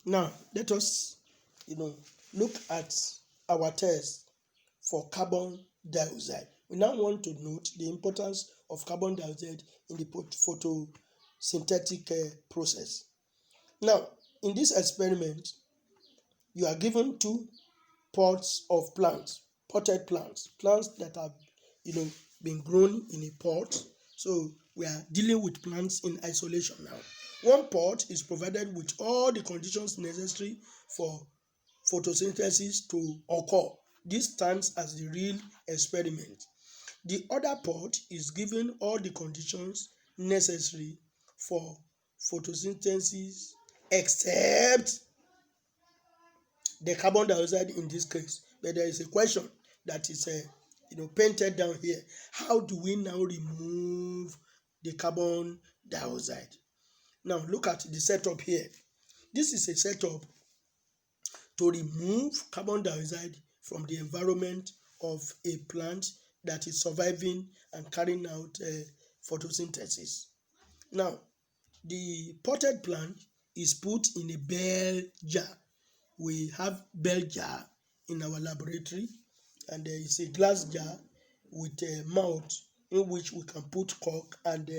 Now, let us, look at our test for carbon dioxide. We now want to note the importance of carbon dioxide in the photosynthetic process. Now, in this experiment, you are given two pots of plants, potted plants that have, been grown in a pot. So we are dealing with plants in isolation now. One pot is provided with all the conditions necessary for photosynthesis to occur. This stands as the real experiment. The other pot is given all the conditions necessary for photosynthesis except the carbon dioxide in this case. But there is a question that is painted down here. How do we now remove the carbon dioxide? Now look at the setup here. This is a setup to remove carbon dioxide from the environment of a plant that is surviving and carrying out photosynthesis. Now, the potted plant is put in a bell jar. We have bell jar in our laboratory, and there is a glass jar with a mouth in which we can put cork and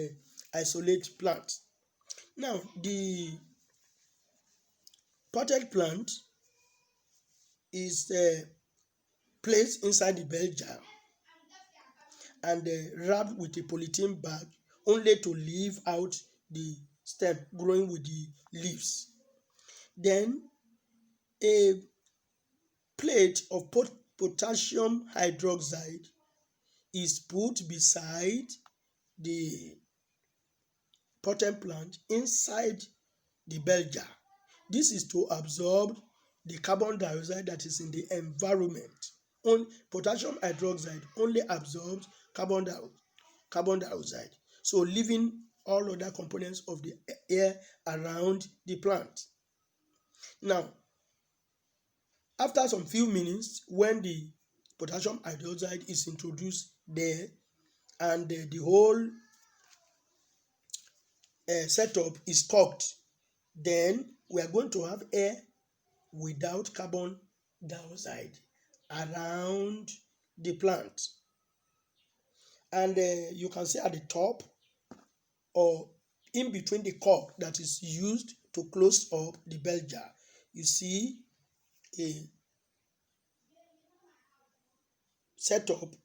isolate plants. Now, the potted plant is placed inside the bell jar and wrapped with a polythene bag, only to leave out the stem growing with the leaves. Then a plate of potassium hydroxide is put beside the potted plant inside the bell jar. This is to absorb the carbon dioxide that is in the environment. Potassium hydroxide only absorbs carbon dioxide, so leaving all other components of the air around the plant. Now, after some few minutes, when the potassium hydroxide is introduced there and the whole setup is cooked, then we are going to have air without carbon dioxide around the plant. And you can see at the top or in between the cork that is used to close up the bell jar, you see a setup,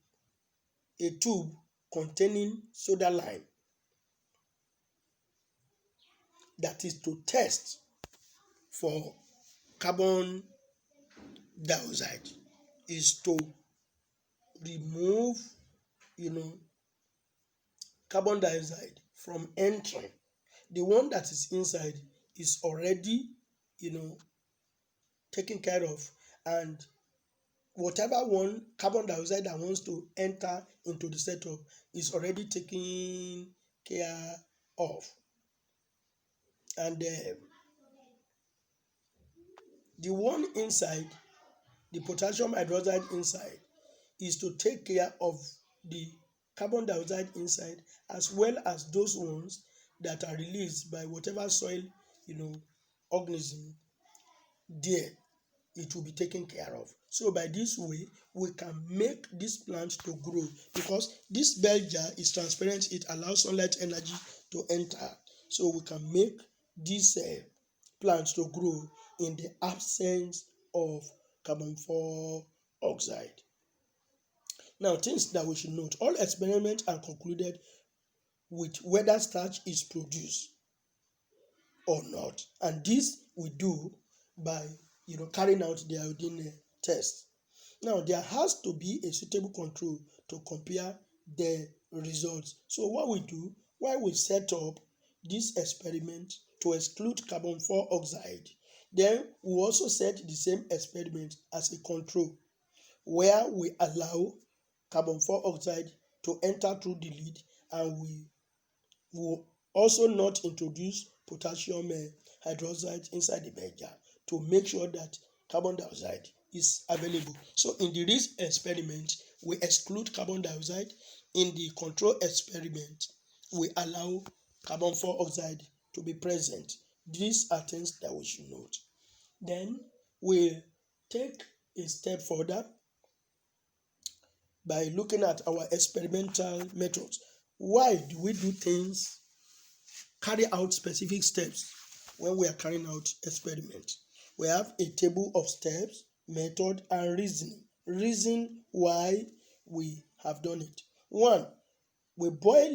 a tube containing soda lime that is to test for carbon dioxide, is to remove carbon dioxide from entering. The one that is inside is already taken care of, and whatever one carbon dioxide that wants to enter into the setup is already taken care of. And the one inside, the potassium hydroxide inside, is to take care of the carbon dioxide inside, as well as those ones that are released by whatever soil organism there. It will be taken care of. So by this way, we can make this plant to grow, because this bell jar is transparent. It allows sunlight energy to enter. So we can make this plant to grow in the absence of carbon dioxide. Now, things that we should note: all experiments are concluded with whether starch is produced or not, and this we do by carrying out the iodine test. Now, there has to be a suitable control to compare the results. So what we do, while we set up this experiment to exclude carbon dioxide, then we also set the same experiment as a control, where we allow carbon dioxide to enter through the lid, and we will also not introduce potassium hydroxide inside the bell jar to make sure that carbon dioxide is available. So in the risk experiment, we exclude carbon dioxide. In the control experiment, we allow carbon dioxide to be present. These are things that we should note. Then we take a step further by looking at our experimental methods. Why do we do things, carry out specific steps when we are carrying out experiments? We have a table of steps, method, and reasoning. Reason why we have done it. 1. We boil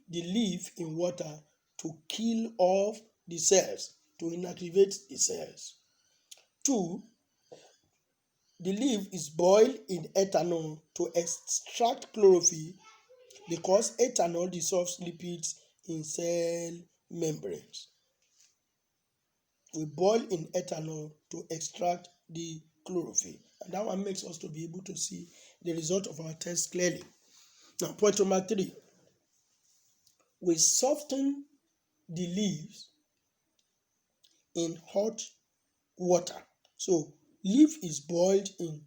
the leaf in water to kill off the cells, to inactivate the cells. 2. The leaf is boiled in ethanol to extract chlorophyll because ethanol dissolves lipids in cell membranes. We boil in ethanol to extract the chlorophyll, and that one makes us to be able to see the result of our test clearly. Now, point number 3, we soften the leaves in hot water. So, leaf is boiled in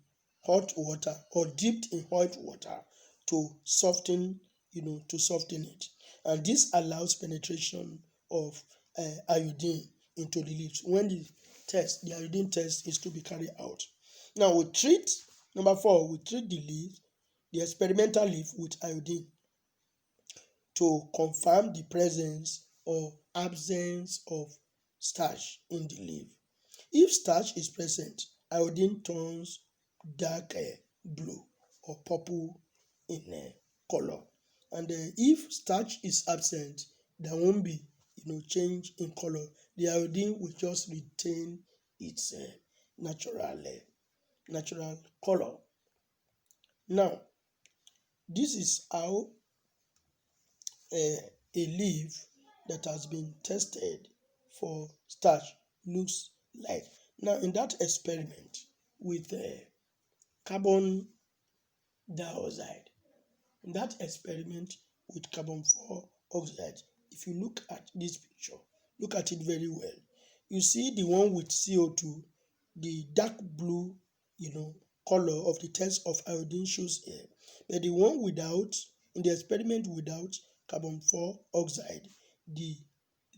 hot water or dipped in hot water to soften it, and this allows penetration of iodine into the leaves when the iodine test is to be carried out. Now we treat number 4, we treat the experimental leaf with iodine to confirm the presence or absence of starch in the leaf. If starch is present, iodine turns dark blue or purple in color, and if starch is absent, there won't be change in color. The iodine will just retain its natural color. Now, this is how a leaf that has been tested for starch looks like. Now, in that experiment with carbon dioxide, in that experiment with carbon oxide, if you look at this picture, look at it very well. You see the one with CO2, the dark blue, color of the test of iodine shows here. But the one without, in the experiment without carbon oxide, the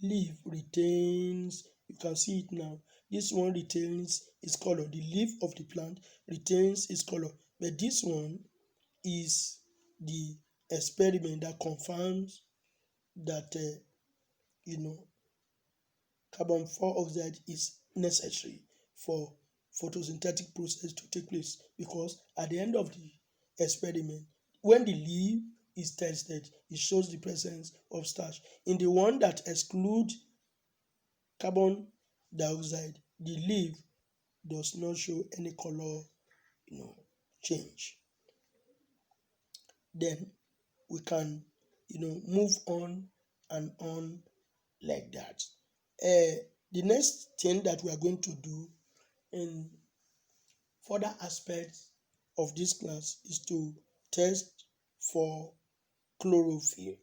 leaf retains, you can see it now, this one retains its color. The leaf of the plant retains its color. But this one is the experiment that confirms that carbon oxide is necessary for photosynthetic process to take place, because at the end of the experiment, when the leaf is tested, it shows the presence of starch. In the one that excludes carbon dioxide, the leaf does not show any color change. Then we can move on and on like that. The next thing that we are going to do in further aspects of this class is to test for chlorophyll.